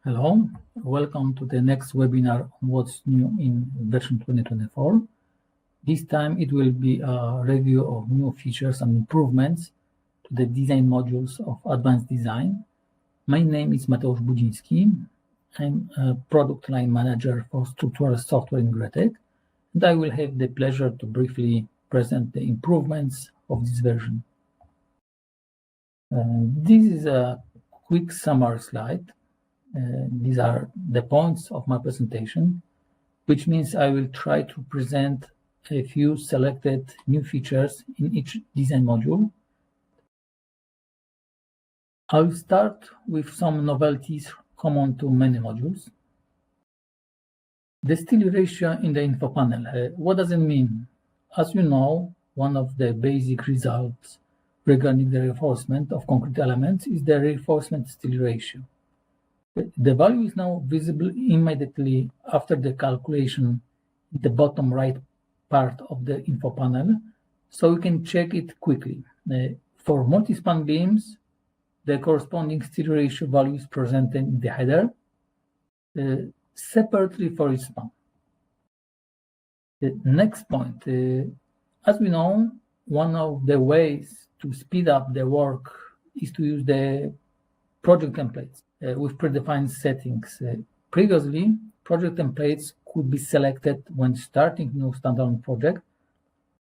Hello, welcome to the next webinar on what's new in version 2024. This time it will be a review of new features and improvements to the design modules of Advanced Design. My name is Mateusz Budziński. I'm a product line manager for structural software in Gretec, and I will have the pleasure to briefly present the improvements of this version. This is a quick summary slide. These are the points of my presentation, which means I will try to present a few selected new features in each design module. I will start with some novelties common to many modules. The style ratio in the info panel. What does it mean? As you know, one of the basic results regarding the reinforcement of concrete elements is the reinforcement style ratio. The value is now visible immediately after the calculation in the bottom right part of the info panel, so you can check it quickly. For multi-span beams, the corresponding style ratio value is presented in the header, separately for each span. The next point, as we know, one of the ways to speed up the work is to use the project templates with predefined settings. Previously, project templates could be selected when starting new standalone project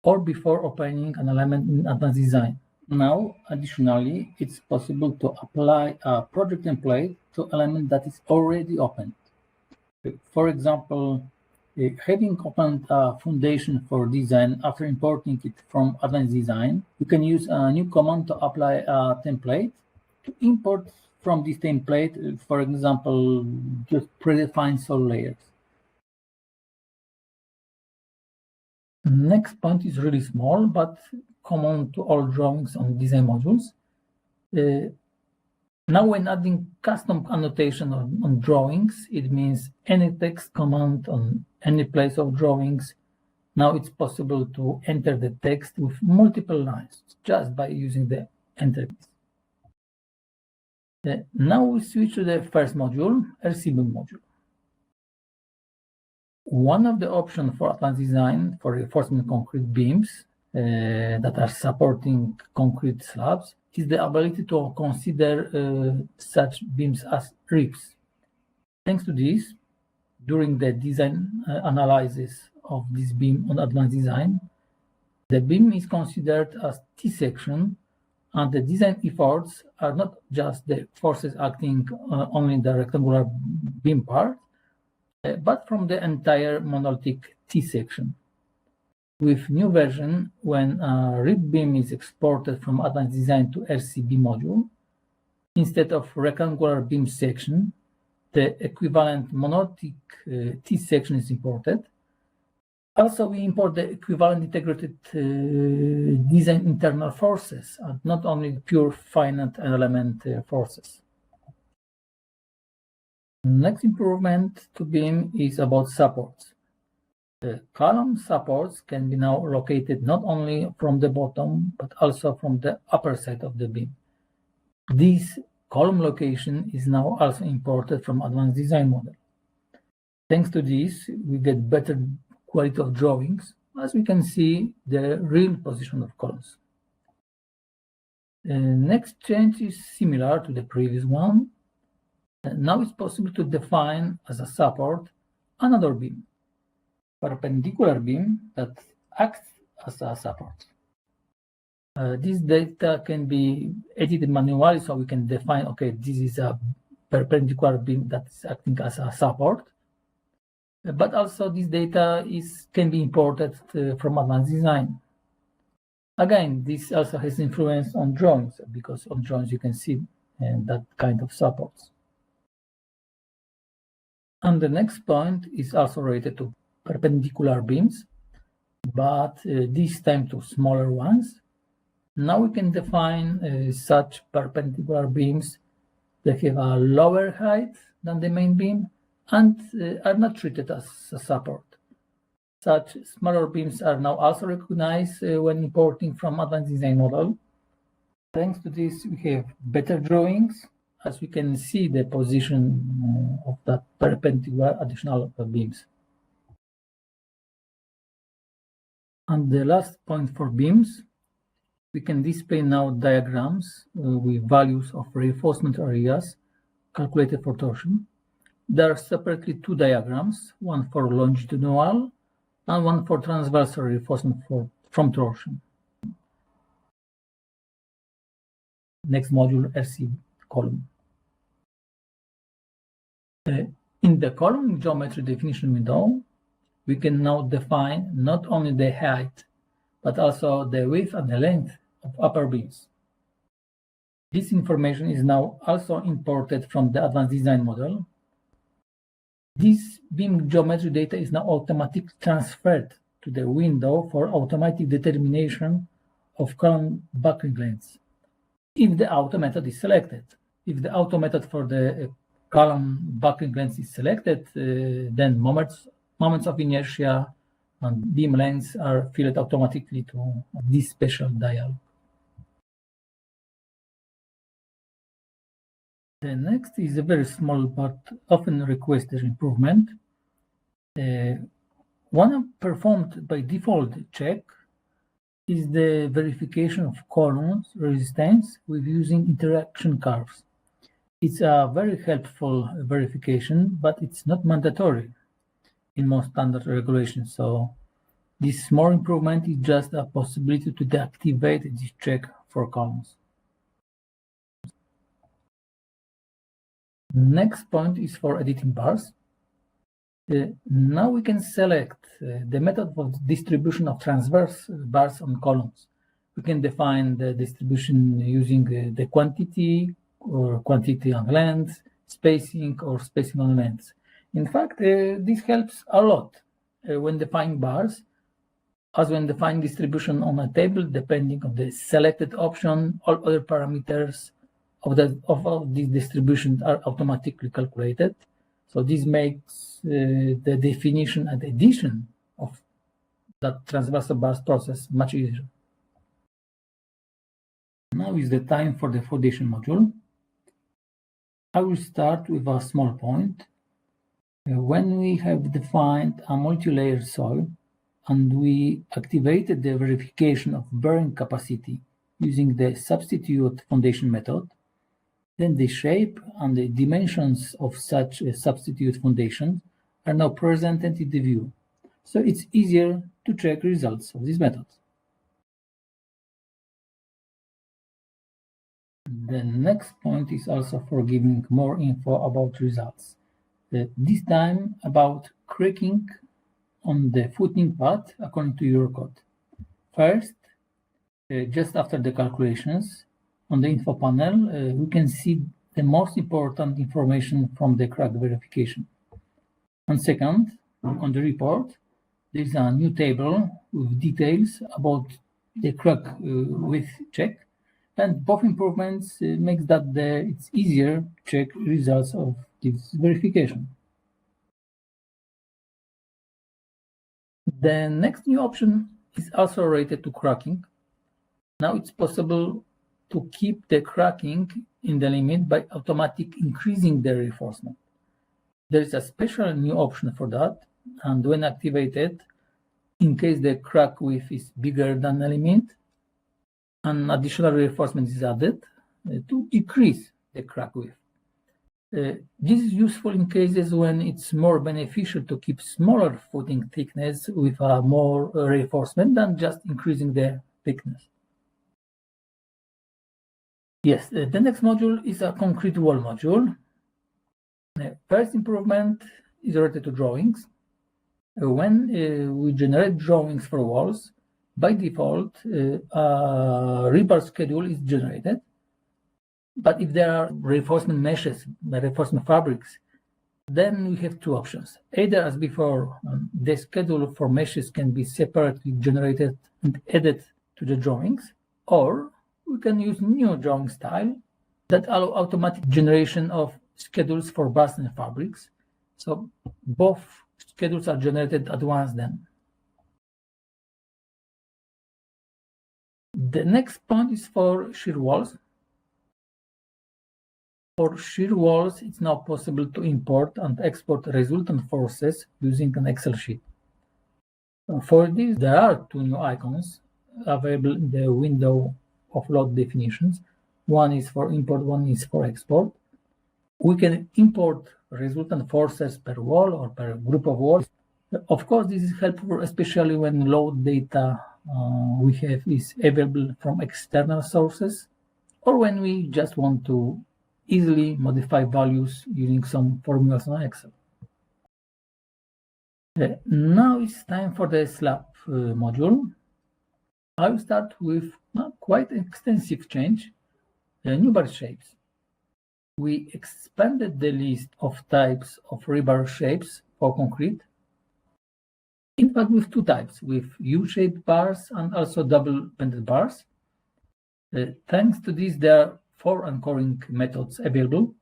or before opening an element in Advanced Design. Now, additionally, it's possible to apply a project template to element that is already opened. For example, having opened a foundation for design after importing it from Advanced Design, you can use a new command to apply a template to import from this template, for example, just predefined solid layers. Next point is really small, but common to all drawings on design modules. Now when adding custom annotation on drawings, it means any text command on any place of drawings. Now it's possible to enter the text with multiple lines just by using the enter keys. Now we switch to the first module, RC-beam module. One of the options for Advanced Design for reinforcement concrete beams that are supporting concrete slabs is the ability to consider such beams as ribs. Thanks to this, during the design analysis of this beam on Advanced Design, the beam is considered as T-section, and the design efforts are not just the forces acting only in the rectangular beam part, but from the entire monolithic T-section. With new version, when a rib beam is exported from Advanced Design to RCB module, instead of rectangular beam section, the equivalent monolithic T-section is imported. Also, we import the equivalent integrated design internal forces, and not only pure finite element forces. Next improvement to beam is about supports. The column supports can be now located not only from the bottom, but also from the upper side of the beam. This column location is now also imported from Advanced Design model. Thanks to this, we get better quality of drawings, as we can see the real position of columns. The next change is similar to the previous one. Now it's possible to define as a support another beam, perpendicular beam that acts as a support. This data can be edited manually, so we can define, okay, this is a perpendicular beam that's acting as a support. But also this data can be imported from Advanced Design. Again, this also has influence on drawings, because on drawings you can see that kind of supports. And the next point is also related to perpendicular beams, but this time to smaller ones. Now we can define such perpendicular beams that have a lower height than the main beam and are not treated as a support. Such smaller beams are now also recognized when importing from Advanced Design model. Thanks to this, we have better drawings as we can see the position of that perpendicular additional beams. And the last point for beams, we can display now diagrams with values of reinforcement areas calculated for torsion. There are separately two diagrams, one for longitudinal and one for transversal reinforcement from torsion. Next module, RC column. In the column geometry definition window, we can now define not only the height, but also the width and the length of upper beams. This information is now also imported from the advanced design model. This beam geometry data is now automatically transferred to the window for automatic determination of column buckling lengths, if the auto method is selected. If the auto method for the column buckling length is selected, then moments of inertia and beam lengths are filled automatically to this special dial. The next is a very small but often requested improvement. One performed by default check is the verification of columns resistance with using interaction curves. It's a very helpful verification, but it's not mandatory in most standard regulations. So this small improvement is just a possibility to deactivate this check for columns. Next point is for editing bars. Now we can select the method of distribution of transverse bars on columns. We can define the distribution using the quantity or quantity on length, spacing or spacing on length. In fact, this helps a lot when defining bars, as when defining distribution on a table, depending on the selected option, all other parameters of this distribution are automatically calculated. So this makes the definition and addition of that transversal bars process much easier. Now is the time for the foundation module. I will start with a small point. When we have defined a multi-layer soil and we activated the verification of bearing capacity using the substitute foundation method, then the shape and the dimensions of such a substitute foundation are now presented in the view. So it's easier to check results of this method. The next point is also for giving more info about results. This time about cracking on the footing path according to Eurocode. First, just after the calculations, on the info panel, we can see the most important information from the crack verification. And second, on the report, there is a new table with details about the crack width check, and both improvements makes that it's easier to check results of this verification. The next new option is also related to cracking. Now it's possible to keep the cracking in the limit by automatic increasing the reinforcement. There is a special new option for that, and when activated, in case the crack width is bigger than the limit, an additional reinforcement is added to decrease the crack width. This is useful in cases when it's more beneficial to keep smaller footing thickness with more reinforcement than just increasing the thickness. Yes, the next module is a concrete wall module. First improvement is related to drawings. When we generate drawings for walls, by default, a rebar schedule is generated. But if there are reinforcement meshes, reinforcement fabrics, then we have two options. Either, as before, the schedule for meshes can be separately generated and added to the drawings, or we can use new drawing style that allow automatic generation of schedules for bars and fabrics. So both schedules are generated at once then. The next point is for shear walls. For shear walls, it's now possible to import and export resultant forces using an Excel sheet. For this, there are two new icons available in the window of load definitions. One is for import, one is for export. We can import resultant forces per wall or per group of walls. Of course, this is helpful, especially when load data we have is available from external sources, or when we just want to easily modify values using some formulas on Excel. Now it's time for the slab module. I will start with quite extensive change, new bar shapes. We expanded the list of types of rebar shapes for concrete. In fact, with two types, with U-shaped bars and also double-banded bars. Thanks to this, there are 4 anchoring methods available,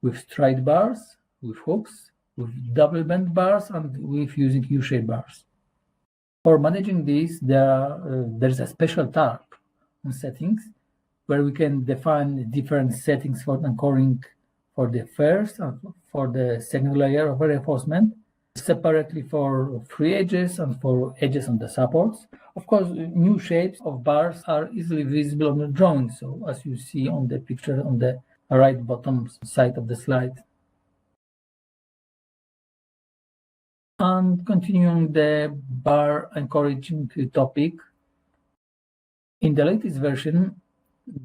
with straight bars, with hooks, with double band bars, and with using U-shaped bars. For managing this, there's a special tab on settings where we can define different settings for anchoring for the first and for the second layer of reinforcement, separately for free edges and for edges on the supports. Of course, new shapes of bars are easily visible on the drawing, so as you see on the picture on the right bottom side of the slide. And continuing the bar anchoring topic, in the latest version,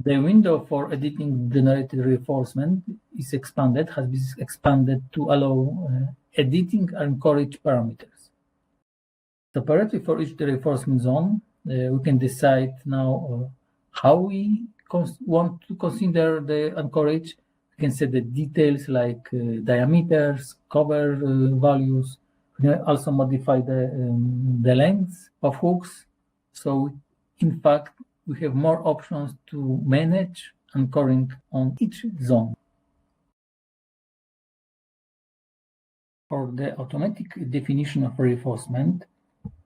the window for editing generated reinforcement has been expanded to allow editing anchorage parameters. Separately for each reinforcement zone, we can decide now how we want to consider the anchorage. We can set the details like diameters, cover values. We can also modify the length of hooks. So in fact, we have more options to manage anchoring on each zone. For the automatic definition of reinforcement,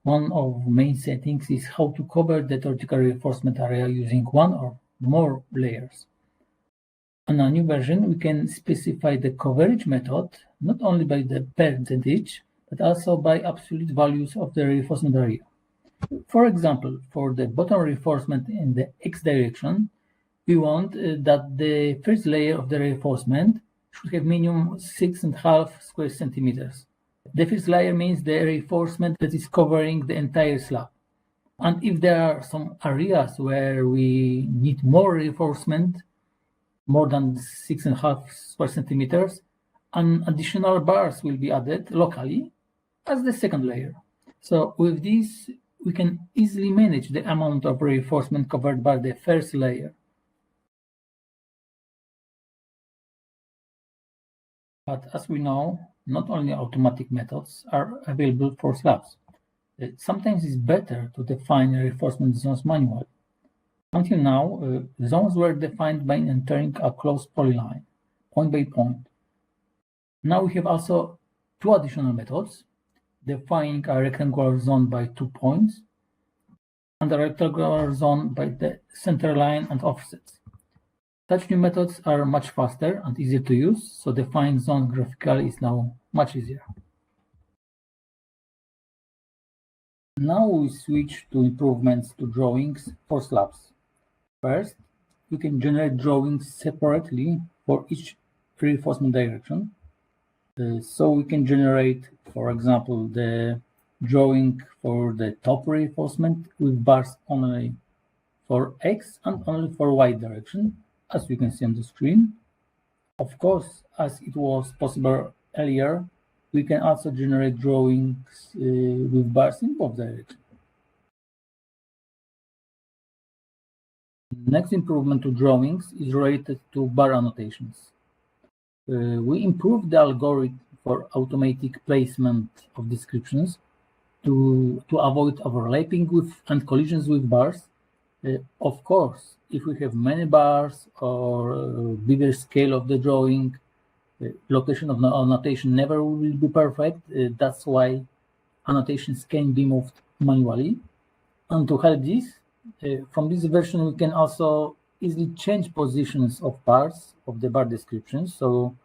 one of the main settings is how to cover the theoretical reinforcement area using one or more layers. On a new version, we can specify the coverage method not only by the percentage, but also by absolute values of the reinforcement area. For example, for the bottom reinforcement in the X direction, we want that the first layer of the reinforcement should have minimum 6.5 square centimeters. The first layer means the reinforcement that is covering the entire slab. And if there are some areas where we need more reinforcement, more than 6.5 square centimeters, and additional bars will be added locally as the second layer. So with this, we can easily manage the amount of reinforcement covered by the first layer. But as we know, not only automatic methods are available for slabs. Sometimes it's better to define reinforcement zones manually. Until now, zones were defined by entering a closed polyline, point by point. Now we have also 2 additional methods, defining a rectangular zone by 2 points and a rectangular zone by the center line and offsets. Such new methods are much faster and easier to use, so defining zones graphically is now much easier. Now we switch to improvements to drawings for slabs. First, we can generate drawings separately for each reinforcement direction. So we can generate, for example, the drawing for the top reinforcement with bars only for X and only for Y direction, as we can see on the screen. Of course, as it was possible earlier, we can also generate drawings with bars in both directions. Next improvement to drawings is related to bar annotations. We improved the algorithm for automatic placement of descriptions to avoid overlapping with and collisions with bars. Of course, if we have many bars or bigger scale of the drawing, location of annotation never will be perfect. That's why annotations can be moved manually. And to help this, from this version, we can also easily change positions of parts of the bar description. So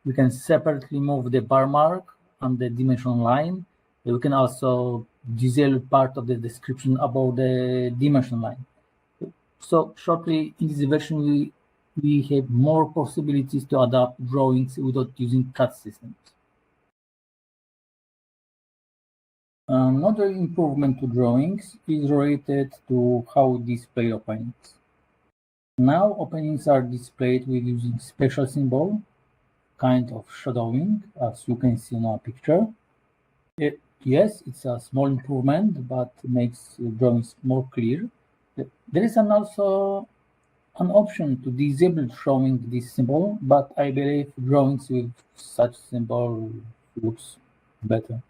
we can separately move the bar mark and the dimension line. We can also disable part of the description above the dimension line. So shortly, in this version, we have more possibilities to adapt drawings without using CAD systems. Another improvement to drawings is related to how we display openings. Now openings are displayed with using special symbol, kind of shadowing, as you can see in our picture. Yes, it's a small improvement, but makes drawings more clear. There is also an option to disable showing this symbol, but I believe drawings with such symbol looks better.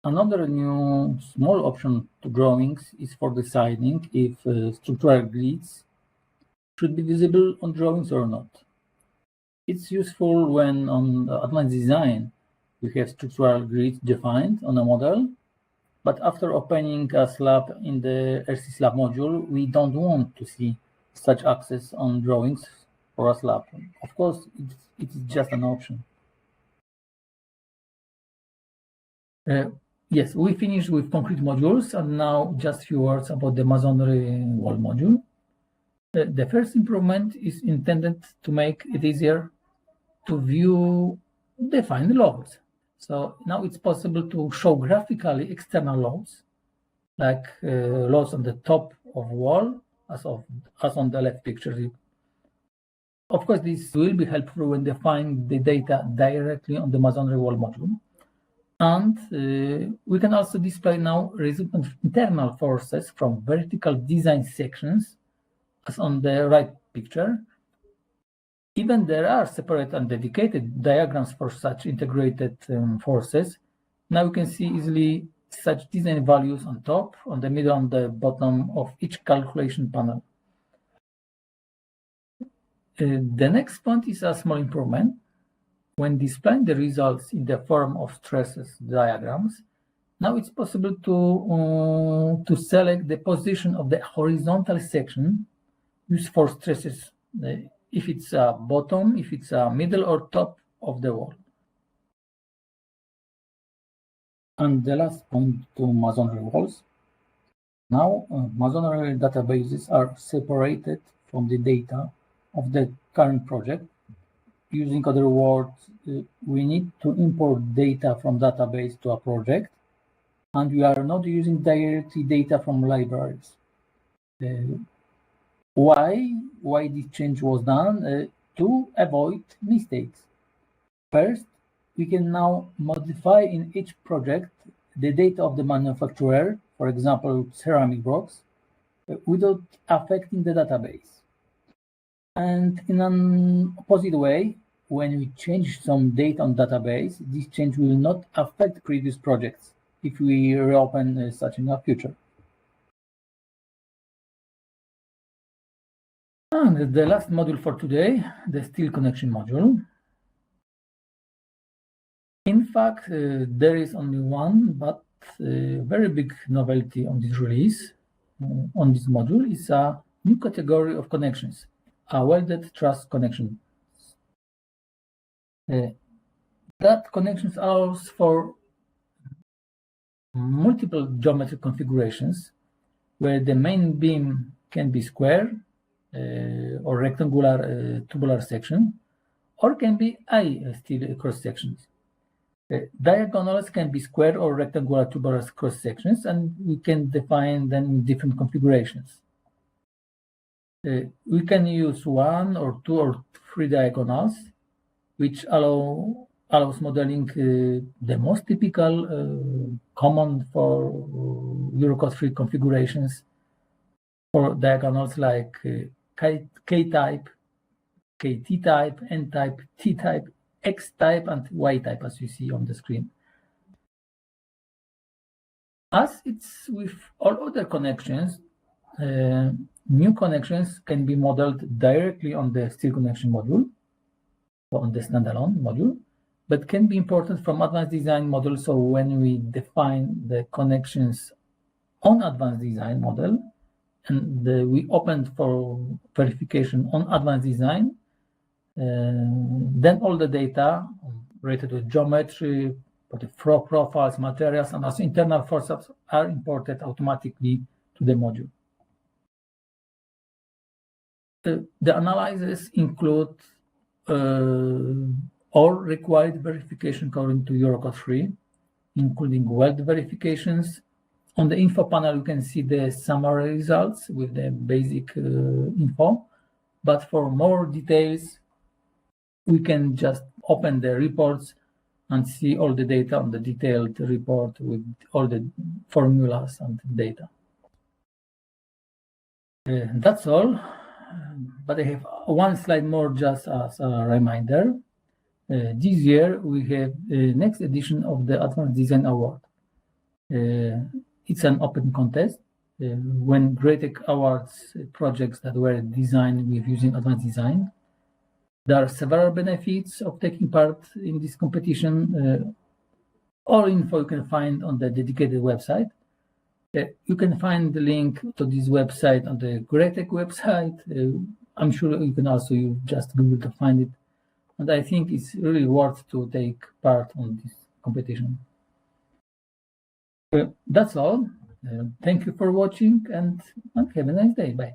Another new small option to drawings is for deciding if structural grids should be visible on drawings or not. It's useful when on advanced design you have structural grids defined on a model, but after opening a slab in the RC slab module, we don't want to see such access on drawings for a slab. Of course, it's just an option. Yes, we finished with concrete modules, and now just a few words about the masonry wall module. The first improvement is intended to make it easier to view defined loads. So now it's possible to show graphically external loads, like loads on the top of wall, as on the left picture. Of course, this will be helpful when defining the data directly on the masonry wall module. And we can also display now resultant internal forces from vertical design sections, as on the right picture. Even there are separate and dedicated diagrams for such integrated forces. Now you can see easily such design values on top, on the middle, and the bottom of each calculation panel. The next point is a small improvement. When displaying the results in the form of stresses diagrams, now it's possible to select the position of the horizontal section used for stresses, if it's a bottom, if it's a middle or top of the wall. And the last point to masonry walls. Now, masonry databases are separated from the data of the current project. Using other words, we need to import data from database to a project, and we are not using directly data from libraries. Why this change was done? To avoid mistakes. First, we can now modify in each project the data of the manufacturer, for example, ceramic blocks, without affecting the database. And in an opposite way, when we change some data on database, this change will not affect previous projects if we reopen such in the future. And the last module for today, the steel connection module. In fact, there is only one, but very big novelty on this release, on this module, is a new category of connections, a welded truss connection. That connections allows for multiple geometric configurations where the main beam can be square or rectangular tubular section, or can be steel cross sections. Diagonals can be square or rectangular tubular cross sections, and we can define them in different configurations. We can use 1 or 2 or 3 diagonals, which allows modeling the most typical common for Eurocodes 3 configurations for diagonals like K-type, KT-type, N-type, T-type, X-type, and Y-type, as you see on the screen. As it's with all other connections, new connections can be modeled directly on the steel connection module, or on the standalone module, but can be imported from advanced design model. So when we define the connections on advanced design model, and we opened for verification on advanced design, then all the data related to geometry, profiles, materials, and also internal forces are imported automatically to the module. The analysis include all required verification according to Eurocode 3, including weld verifications. On the info panel, you can see the summary results with the basic info, but for more details, we can just open the reports and see all the data on the detailed report with all the formulas and data. That's all, but I have one slide more just as a reminder. This year, we have the next edition of the Advanced Design Award. It's an open contest. When GREATEC awards projects that were designed with using advanced design. There are several benefits of taking part in this competition. All info you can find on the dedicated website. You can find the link to this website on the GREATEC website. I'm sure you can also just Google to find it. And I think it's really worth to take part on this competition. That's all. Thank you for watching and have a nice day. Bye.